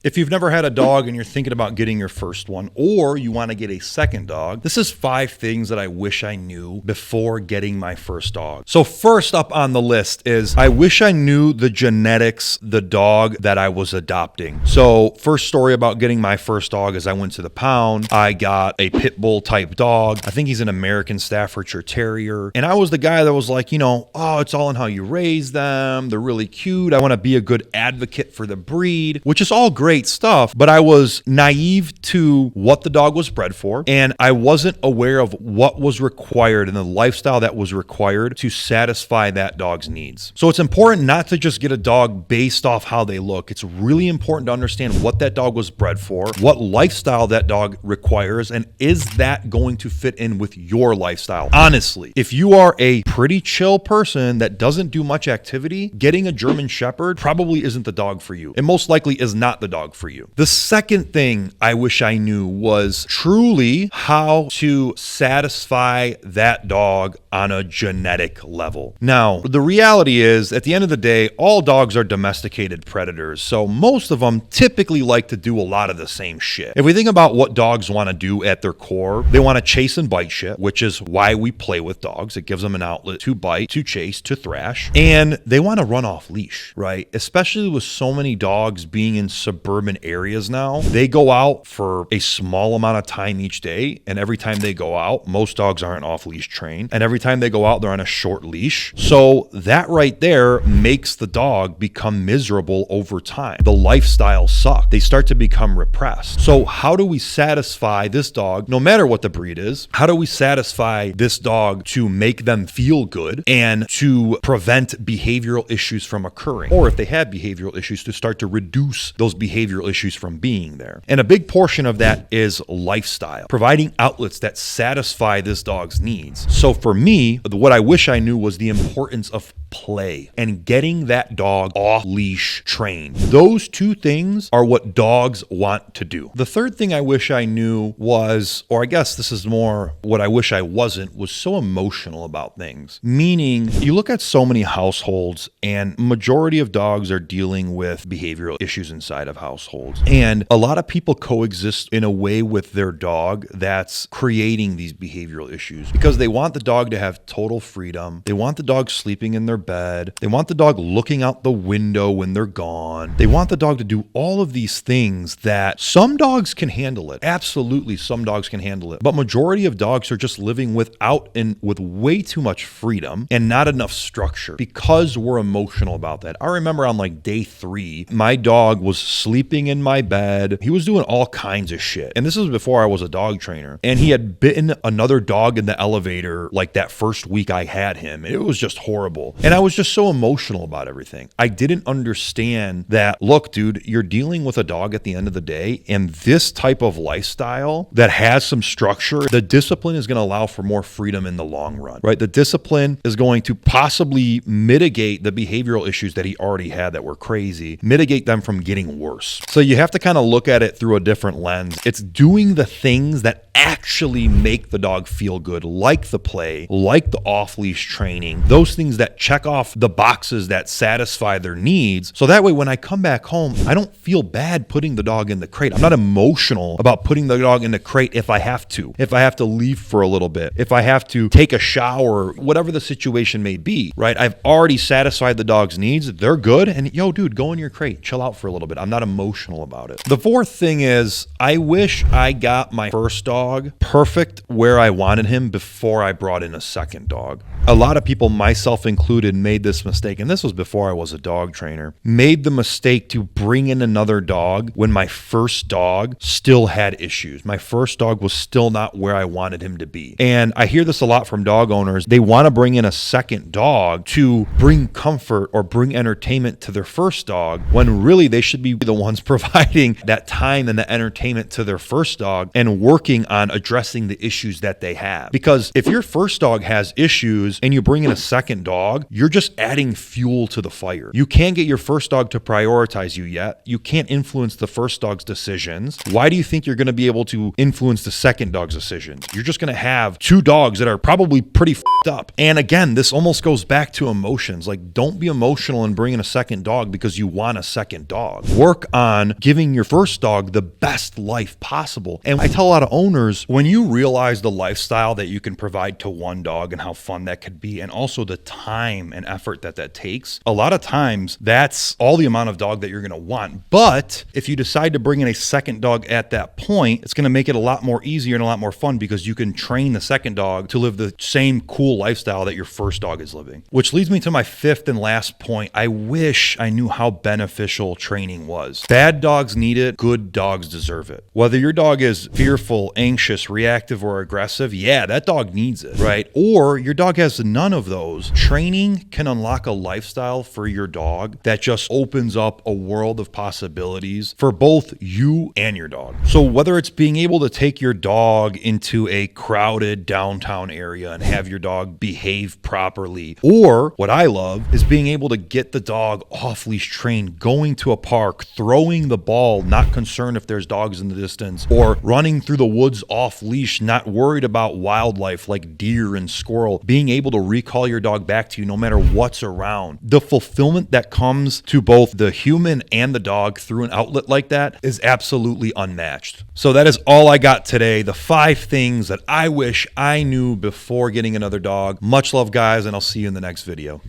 If you've never had a dog and you're thinking about getting your first one, or you want to get a second dog, this is 5 things that I wish I knew before getting my first dog. So first up on the list is I wish I knew the genetics, the dog that I was adopting. So first story about getting my first dog is I went to the pound. I got a pit bull type dog. I think he's an American Staffordshire Terrier. And I was the guy that was like, oh, it's all in how you raise them. They're really cute. I want to be a good advocate for the breed, which is all great stuff, but I was naive to what the dog was bred for, and I wasn't aware of what was required and the lifestyle that was required to satisfy that dog's needs. So it's important not to just get a dog based off how they look. It's really important to understand what that dog was bred for, what lifestyle that dog requires, and is that going to fit in with your lifestyle? Honestly, if you are a pretty chill person that doesn't do much activity, getting a German Shepherd probably isn't the dog for you. It most likely is not the dog for you. The second thing I wish I knew was truly how to satisfy that dog on a genetic level. Now, the reality is, at the end of the day, all dogs are domesticated predators, so most of them typically like to do a lot of the same shit. If we think about what dogs want to do at their core, they want to chase and bite shit, which is why we play with dogs. It gives them an outlet to bite, to chase, to thrash, and they want to run off leash, right? Especially with so many dogs being in suburban areas now. They go out for a small amount of time each day, and every time they go out, most dogs aren't off leash trained, and every time they go out, they're on a short leash. So that right there makes the dog become miserable over time. The lifestyle sucks. They start to become repressed. So how do we satisfy this dog, no matter what the breed is? How do we satisfy this dog to make them feel good and to prevent behavioral issues from occurring? Or if they have behavioral issues, to start to reduce those behavioral issues from being there. And a big portion of that is lifestyle, providing outlets that satisfy this dog's needs. So for me, what I wish I knew was the importance of play and getting that dog off leash trained. Those 2 things are what dogs want to do. The third thing I wish I knew was, or I guess this is more what I wish I wasn't, was so emotional about things. Meaning, you look at so many households and majority of dogs are dealing with behavioral issues inside of households. And a lot of people coexist in a way with their dog that's creating these behavioral issues because they want the dog to have total freedom. They want the dog sleeping in their bed. They want the dog looking out the window when they're gone. They want the dog to do all of these things that some dogs can handle it. Absolutely, some dogs can handle it. But majority of dogs are just living with way too much freedom and not enough structure because we're emotional about that. I remember on like day 3, my dog was sleeping in my bed. He was doing all kinds of shit. And this was before I was a dog trainer. And he had bitten another dog in the elevator like that first week I had him. It was just horrible. And I was just so emotional about everything. I didn't understand that, look, dude, you're dealing with a dog at the end of the day, and this type of lifestyle that has some structure, the discipline is going to allow for more freedom in the long run, right? The discipline is going to possibly mitigate the behavioral issues that he already had that were crazy, mitigate them from getting worse. So you have to kind of look at it through a different lens. It's doing the things that actually make the dog feel good, like the play, like the off-leash training, those things that check off the boxes that satisfy their needs. So that way, when I come back home, I don't feel bad putting the dog in the crate. I'm not emotional about putting the dog in the crate if I have to leave for a little bit, if I have to take a shower, whatever the situation may be, right? I've already satisfied the dog's needs. They're good. And yo, dude, go in your crate, chill out for a little bit. I'm not emotional about it. The fourth thing is I wish I got my first dog perfect where I wanted him before I brought in a second dog. A lot of people, myself included, made this mistake, and this was before I was a dog trainer, made the mistake to bring in another dog when my first dog still had issues. My first dog was still not where I wanted him to be. And I hear this a lot from dog owners. They want to bring in a second dog to bring comfort or bring entertainment to their first dog, when really they should be the ones providing that time and the entertainment to their first dog and working on on addressing the issues that they have. Because if your first dog has issues and you bring in a second dog, you're just adding fuel to the fire. You can't get your first dog to prioritize you yet. You can't influence the first dog's decisions. Why do you think you're going to be able to influence the second dog's decisions? You're just going to have two dogs that are probably pretty f***ed up. And again, this almost goes back to emotions. Like, don't be emotional in bringing a second dog because you want a second dog. Work on giving your first dog the best life possible. And I tell a lot of owners, when you realize the lifestyle that you can provide to one dog and how fun that could be, and also the time and effort that that takes, a lot of times that's all the amount of dog that you're going to want. But if you decide to bring in a second dog at that point, it's going to make it a lot more easier and a lot more fun because you can train the second dog to live the same cool lifestyle that your first dog is living. Which leads me to my fifth and last point. I wish I knew how beneficial training was. Bad dogs need it. Good dogs deserve it. Whether your dog is fearful, anxious, reactive, or aggressive, yeah, that dog needs it, right? Or your dog has none of those. Training can unlock a lifestyle for your dog that just opens up a world of possibilities for both you and your dog. So whether it's being able to take your dog into a crowded downtown area and have your dog behave properly, or what I love is being able to get the dog off leash trained, going to a park, throwing the ball, not concerned if there's dogs in the distance, or running through the woods off leash, not worried about wildlife like deer and squirrel, being able to recall your dog back to you no matter what's around. The fulfillment that comes to both the human and the dog through an outlet like that is absolutely unmatched. So that is all I got today. The 5 things that I wish I knew before getting another dog. Much love, guys, and I'll see you in the next video.